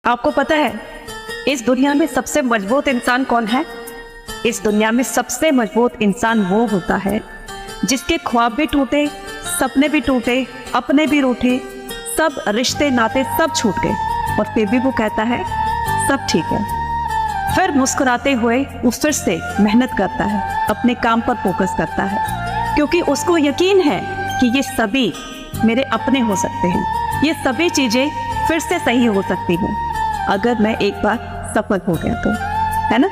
आपको पता है इस दुनिया में सबसे मजबूत इंसान कौन है? इस दुनिया में सबसे मजबूत इंसान वो होता है जिसके ख्वाब भी टूटे, सपने भी टूटे, अपने भी रूठे, सब रिश्ते नाते सब छूट गए और फिर भी वो कहता है सब ठीक है। फिर मुस्कुराते हुए वो फिर से मेहनत करता है, अपने काम पर फोकस करता है, क्योंकि उसको यकीन है कि ये सभी मेरे अपने हो सकते हैं, ये सभी चीज़ें फिर से सही हो सकती हैं अगर मैं एक बार सफल हो गया तो, है ना।